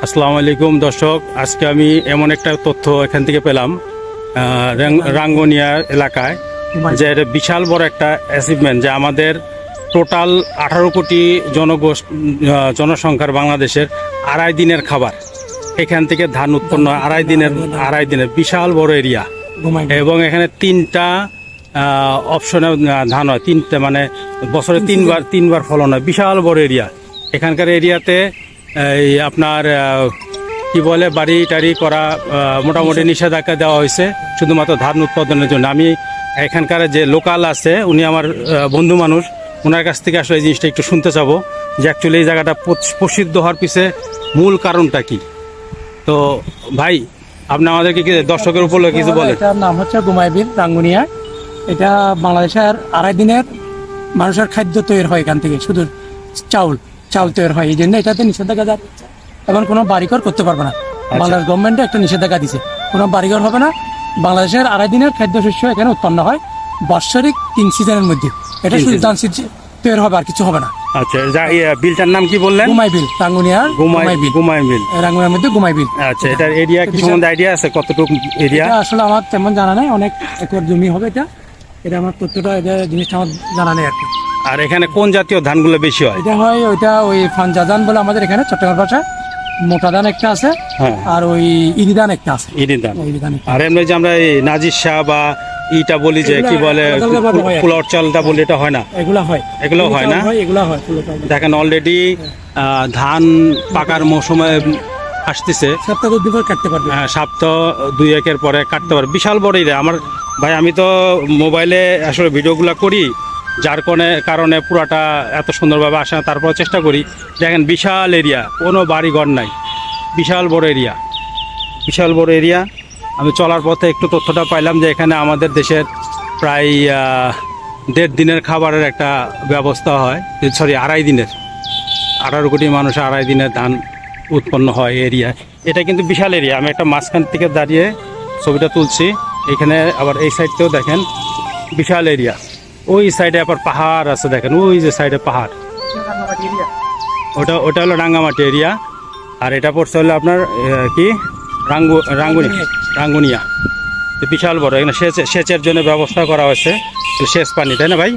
আসসালামু আলাইকুম দর্শক, আজকে আমি এমন একটা তথ্য এখান থেকে পেলাম রাঙ্গুনিয়া এলাকায়, যে এটা বিশাল বড় একটা অ্যাচিভমেন্ট, যে আমাদের টোটাল 18 কোটি জনসংখ্যার বাংলাদেশের 2.5 দিনের খাবার এখান থেকে ধান উৎপন্ন হয়। 2.5 দিনের বিশাল বড় এরিয়া, এবং এখানে 3টা অপশনে ধান হয়, 3টা মানে বছরে তিনবার ফলন হয়। বিশাল বড় এরিয়া। এখানকার এরিয়াতে এই আপনার কি বলে বাড়ি টাড়ি করা মোটামুটি নিষেধাজ্ঞা দেওয়া হয়েছে শুধুমাত্র ধান উৎপাদনের জন্য। আমি এখানকার যে লোকাল আছে, উনি আমার বন্ধু মানুষ, ওনার কাছ থেকে আসলে এই জিনিসটা একটু শুনতে চাবো যে অ্যাকচুয়ালি এই জায়গাটা প্রসিদ্ধ হওয়ার পিছে মূল কারণটা কি। তো ভাই, আপনি আমাদেরকে কি দর্শকের উপর কিছু বলেন? এটার নাম হচ্ছে গুমাইবিল রাঙ্গুনিয়া। এটা বাংলাদেশের 2.5 দিনের মানুষের খাদ্য তৈরি হয় এখান থেকে, শুধু চাউল তৈরি হয়। এই জন্য এটাতে নিষেধাজ্ঞা দিচ্ছে, এখন কোনো বাড়িঘর করতে পারবে না। বাংলাদেশ গভর্নমেন্টে একটা নিষেধাজ্ঞা দিছে, কোনো বাড়িঘর হবে না। বাংলাদেশের 2.5 দিনের খাদ্যশস্য এখানে উৎপন্ন হয় বাৎসরিক 3 সিজনের মধ্যে। এটা শুধু ধান তৈরি হবে, আর কিছু হবে না। আচ্ছা, বিলটার নাম কি বললেন? গুমাইবিল, রাঙ্গুনিয়ার গুমাইবিল। রাঙ্গুনিয়ার মধ্যে গুমাইবিল। আচ্ছা, এটার এরিয়া কি সম্বন্ধে আইডিয়া আছে? কতটুকু এরিয়া? আসলে আমার তেমন জানা নেই, অনেক একর জমি হবে এটা আমার তথ্যটা, এটা জিনিসটা আমার জানা নেই আর কি। আর এখানে কোন জাতীয় ধানগুলো বেশি হয়? এটা হয় ওই ফানজা ধান বলে আমাদের এখানে চট্টগ্রাম ভাষায়, মোটা ধান একটা আছে, আর ওই ইরি ধান একটা আছে। ইরি ধান। আর এমনি যে আমরা এই নাজির শাহ বা ইটা বলি, যে কি বলে পোলাওর চালটা বলি, এটা হয় না? এগুলো হয় না? এগুলো হয়। দেখেন অলরেডি ধান পাকার মৌসুমে আসতেছে, সপ্তাহ 2 পর কাটতে পারবে। হ্যাঁ, সপ্তাহ 2-1 পরে কাটতে পারবে। বিশাল বড় এরিয়া। আমার ভাই, আমি তো মোবাইলে আসলে ভিডিওগুলো করি, যার কারণে পুরাটা এত সুন্দরভাবে আসে না। তারপর চেষ্টা করি। দেখেন বিশাল এরিয়া, কোনো বাড়িঘর নাই, বিশাল বড় এরিয়া। আমি চলার পথে একটু তথ্যটা পাইলাম যে এখানে আমাদের দেশের প্রায় 1.5 দিনের খাবারের একটা ব্যবস্থা হয়। 2.5 দিনের, 18 কোটি মানুষ 2.5 দিনের ধান উৎপন্ন হয় এরিয়া। এটা কিন্তু বিশাল এরিয়া। আমি একটা মাঝখান থেকে দাঁড়িয়ে ছবিটা তুলছি। এখানে আবার এই সাইডতেও দেখেন বিশাল এরিয়া। ওই সাইডে আবার পাহাড় আছে, দেখেন ওই যে সাইডে পাহাড়, ওটা হলো রাঙ্গামাটি এরিয়া। আর এটা পড়ছে হলো আপনার কি রাঙ্গুনিয়া। বিশাল বড়। এখানে সেচের জন্য ব্যবস্থা করা হয়েছে, সেচ পানি, তাই না ভাই?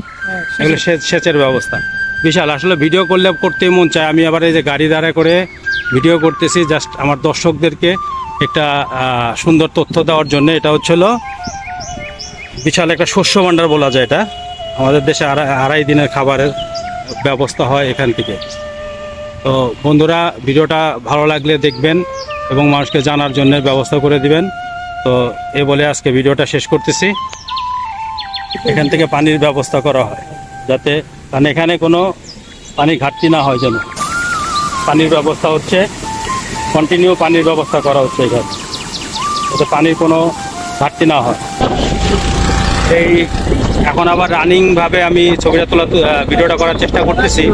এগুলো সেচের ব্যবস্থা বিশাল। আসলে ভিডিও করতেই মন চায়। আমি আবার এই যে গাড়ি দাঁড়া করে ভিডিও করতেছি, জাস্ট আমার দর্শকদেরকে একটা সুন্দর তথ্য দেওয়ার জন্য। এটা হচ্ছিল বিশাল একটা শস্য ভাণ্ডার বলা যায় এটা। আমাদের দেশে 2.5 দিনের খাবারের ব্যবস্থা হয় এখান থেকে। তো বন্ধুরা, ভিডিওটা ভালো লাগলে দেখবেন এবং মানুষকে জানার জন্য ব্যবস্থা করে দিবেন। তো এ বলে আজকে ভিডিওটা শেষ করতেছি। এখান থেকে পানির ব্যবস্থা করা হয় যাতে, কারণ এখানে কোনো পানি ঘাটতি না হয়, যেন পানির ব্যবস্থা হচ্ছে, কন্টিনিউ পানির ব্যবস্থা করা হচ্ছে এখানে, যাতে পানির কোনো ঘাটতি না হয়। এই এখন আবার রানিংভাবে আমি ভিডিওটা করার চেষ্টা করতেছি।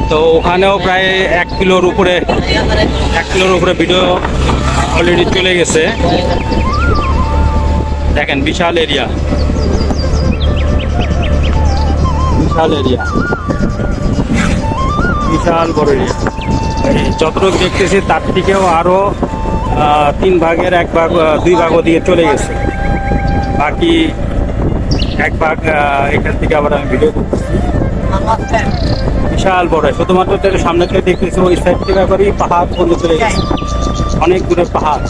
তো ওখানেও প্রায় 1 কিলোর উপরে ভিডিও অলরেডি চলে গেছে। দেখেন বিশাল এরিয়া, বিশাল বড় এরিয়া। যতটুকু দেখতেছি তার থেকেও আরো 3 ভাগের 1 ভাগ 2 ভাগও দিয়ে চলে গেছে। বাকি 1 ভাগ এখান থেকে আবার আমি ভিডিও করতেছি। বিশাল বড়। শুধুমাত্র সামনে থেকে দেখতেছি, ওই সাইড থেকে একবারই পাহাড় পর্যন্ত চলে গেছে, অনেক দূরে পাহাড়।